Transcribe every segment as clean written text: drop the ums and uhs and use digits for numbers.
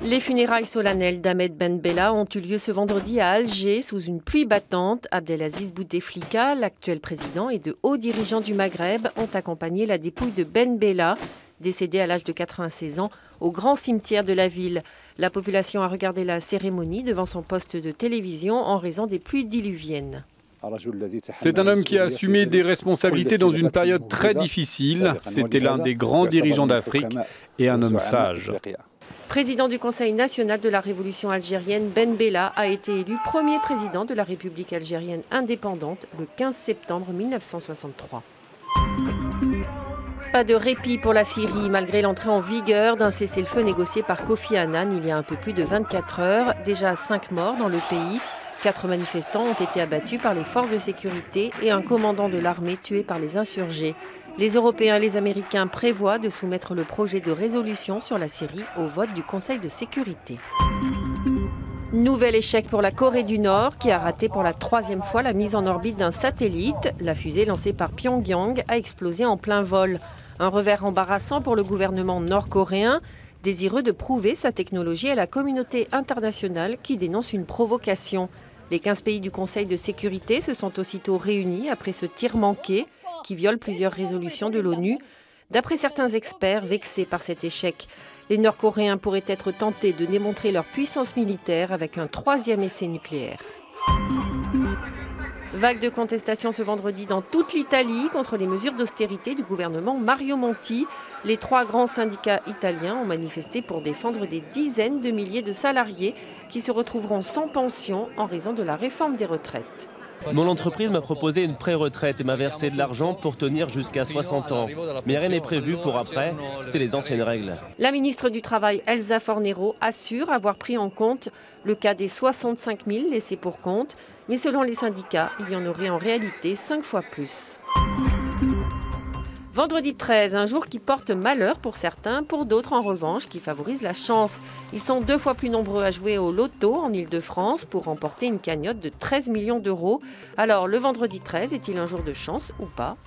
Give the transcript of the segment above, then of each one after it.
Les funérailles solennelles d'Ahmed Ben Bella ont eu lieu ce vendredi à Alger sous une pluie battante. Abdelaziz Bouteflika, l'actuel président, et de hauts dirigeants du Maghreb ont accompagné la dépouille de Ben Bella, décédé à l'âge de 96 ans, au grand cimetière de la ville. La population a regardé la cérémonie devant son poste de télévision en raison des pluies diluviennes. C'est un homme qui a assumé des responsabilités dans une période très difficile. C'était l'un des grands dirigeants d'Afrique et un homme sage. Président du Conseil national de la révolution algérienne, Ben Bella a été élu premier président de la République algérienne indépendante le 15 septembre 1963. Pas de répit pour la Syrie, malgré l'entrée en vigueur d'un cessez-le-feu négocié par Kofi Annan il y a un peu plus de 24 heures. Déjà 5 morts dans le pays. 4 manifestants ont été abattus par les forces de sécurité et un commandant de l'armée tué par les insurgés. Les Européens et les Américains prévoient de soumettre le projet de résolution sur la Syrie au vote du Conseil de sécurité. Nouvel échec pour la Corée du Nord qui a raté pour la 3e fois la mise en orbite d'un satellite. La fusée lancée par Pyongyang a explosé en plein vol. Un revers embarrassant pour le gouvernement nord-coréen, désireux de prouver sa technologie à la communauté internationale qui dénonce une provocation. Les 15 pays du Conseil de sécurité se sont aussitôt réunis après ce tir manqué qui viole plusieurs résolutions de l'ONU. D'après certains experts vexés par cet échec, les Nord-Coréens pourraient être tentés de démontrer leur puissance militaire avec un 3e essai nucléaire. Vague de contestation ce vendredi dans toute l'Italie contre les mesures d'austérité du gouvernement Mario Monti. Les 3 grands syndicats italiens ont manifesté pour défendre des dizaines de milliers de salariés qui se retrouveront sans pension en raison de la réforme des retraites. Mon entreprise m'a proposé une pré-retraite et m'a versé de l'argent pour tenir jusqu'à 60 ans. Mais rien n'est prévu pour après, c'était les anciennes règles. La ministre du Travail, Elsa Fornero, assure avoir pris en compte le cas des 65 000 laissés pour compte. Mais selon les syndicats, il y en aurait en réalité 5 fois plus. Vendredi 13, un jour qui porte malheur pour certains, pour d'autres en revanche qui favorise la chance. Ils sont 2 fois plus nombreux à jouer au loto en Ile-de-France pour remporter une cagnotte de 13 millions d'euros. Alors le vendredi 13 est-il un jour de chance ou pas ?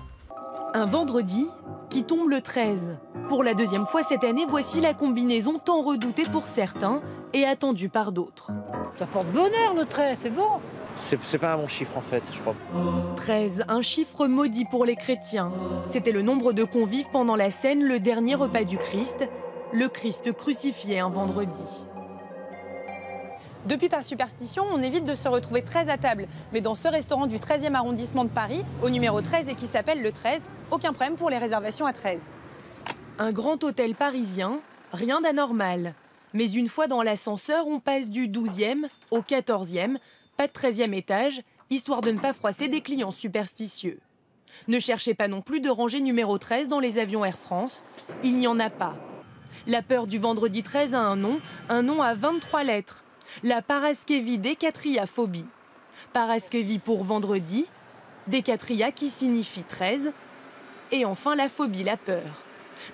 Un vendredi qui tombe le 13. Pour la 2e fois cette année, voici la combinaison tant redoutée pour certains et attendue par d'autres. Ça porte bonheur le 13, c'est bon. C'est pas un bon chiffre en fait, je crois. 13, un chiffre maudit pour les chrétiens. C'était le nombre de convives pendant la scène, le dernier repas du Christ. Le Christ crucifié un vendredi. Depuis, par superstition, on évite de se retrouver 13 à table. Mais dans ce restaurant du 13e arrondissement de Paris, au numéro 13 et qui s'appelle le 13, aucun problème pour les réservations à 13. Un grand hôtel parisien, rien d'anormal. Mais une fois dans l'ascenseur, on passe du 12e au 14e, pas de 13e étage, histoire de ne pas froisser des clients superstitieux. Ne cherchez pas non plus de rangée numéro 13 dans les avions Air France, il n'y en a pas. La peur du vendredi 13 a un nom à 23 lettres. La paraskevidécatriaphobie. Paraskevi pour vendredi, décatria qui signifie 13, et enfin la phobie, la peur.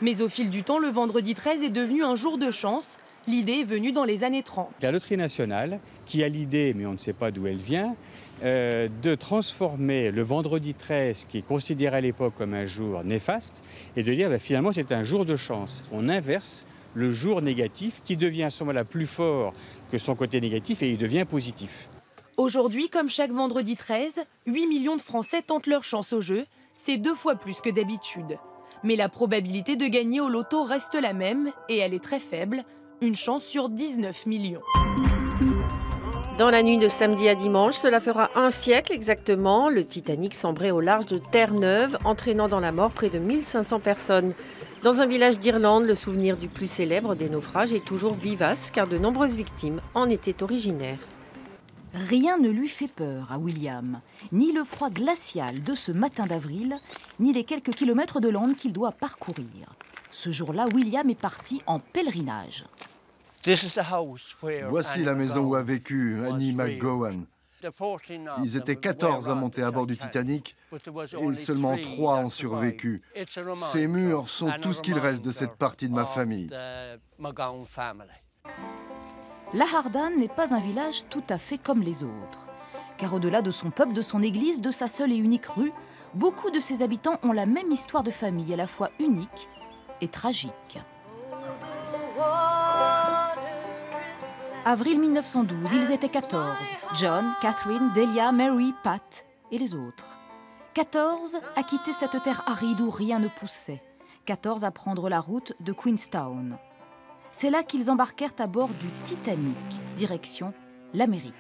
Mais au fil du temps, le vendredi 13 est devenu un jour de chance. L'idée est venue dans les années 30. La Loterie nationale qui a l'idée, mais on ne sait pas d'où elle vient, de transformer le vendredi 13, qui est considéré à l'époque comme un jour néfaste, et de dire finalement c'est un jour de chance. On inverse le jour négatif qui devient à ce moment-là plus fort que son côté négatif et il devient positif. Aujourd'hui, comme chaque vendredi 13, 8 millions de Français tentent leur chance au jeu. C'est 2 fois plus que d'habitude. Mais la probabilité de gagner au loto reste la même et elle est très faible. Une chance sur 19 millions. Dans la nuit de samedi à dimanche, cela fera un siècle exactement. Le Titanic sombrait au large de Terre-Neuve, entraînant dans la mort près de 1500 personnes. Dans un village d'Irlande, le souvenir du plus célèbre des naufrages est toujours vivace car de nombreuses victimes en étaient originaires. Rien ne lui fait peur à William, ni le froid glacial de ce matin d'avril, ni les quelques kilomètres de lande qu'il doit parcourir. Ce jour-là, William est parti en pèlerinage. Voici la maison où a vécu Annie McGowan. Ils étaient 14 à monter à bord du Titanic et seulement 3 ont survécu. Ces murs sont tout ce qu'il reste de cette partie de ma famille. Lahardan n'est pas un village tout à fait comme les autres. Car au-delà de son peuple, de son église, de sa seule et unique rue, beaucoup de ses habitants ont la même histoire de famille, à la fois unique et tragique. Avril 1912, ils étaient 14. John, Catherine, Delia, Mary, Pat et les autres. 14 à quitter cette terre aride où rien ne poussait. 14 à prendre la route de Queenstown. C'est là qu'ils embarquèrent à bord du Titanic, direction l'Amérique.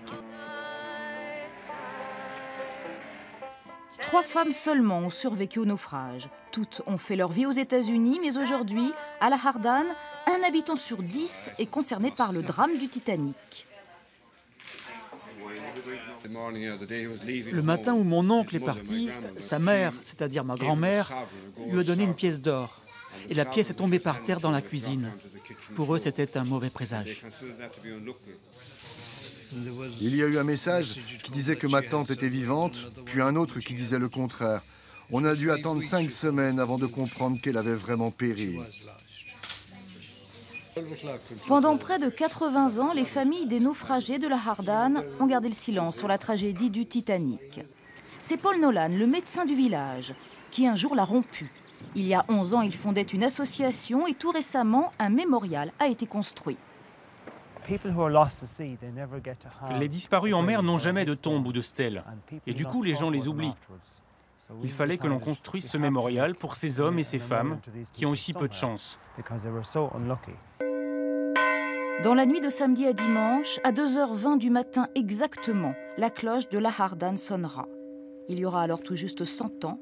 3 femmes seulement ont survécu au naufrage. Toutes ont fait leur vie aux États-Unis, mais aujourd'hui, à la Hardane, un habitant sur 10 est concerné par le drame du Titanic. Le matin où mon oncle est parti, sa mère, c'est-à-dire ma grand-mère, lui a donné une pièce d'or. Et la pièce est tombée par terre dans la cuisine. Pour eux, c'était un mauvais présage. Il y a eu un message qui disait que ma tante était vivante, puis un autre qui disait le contraire. On a dû attendre 5 semaines avant de comprendre qu'elle avait vraiment péri. Pendant près de 80 ans, les familles des naufragés de la Hardane ont gardé le silence sur la tragédie du Titanic. C'est Paul Nolan, le médecin du village, qui un jour l'a rompu. Il y a 11 ans, il fondait une association et tout récemment, un mémorial a été construit. Les disparus en mer n'ont jamais de tombe ou de stèle. Et du coup, les gens les oublient. Il fallait que l'on construise ce mémorial pour ces hommes et ces femmes qui ont aussi peu de chance. Dans la nuit de samedi à dimanche, à 2h20 du matin exactement, la cloche de la Hardane sonnera. Il y aura alors tout juste 100 ans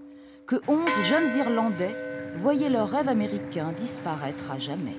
que 11 jeunes Irlandais voyaient leur rêve américain disparaître à jamais.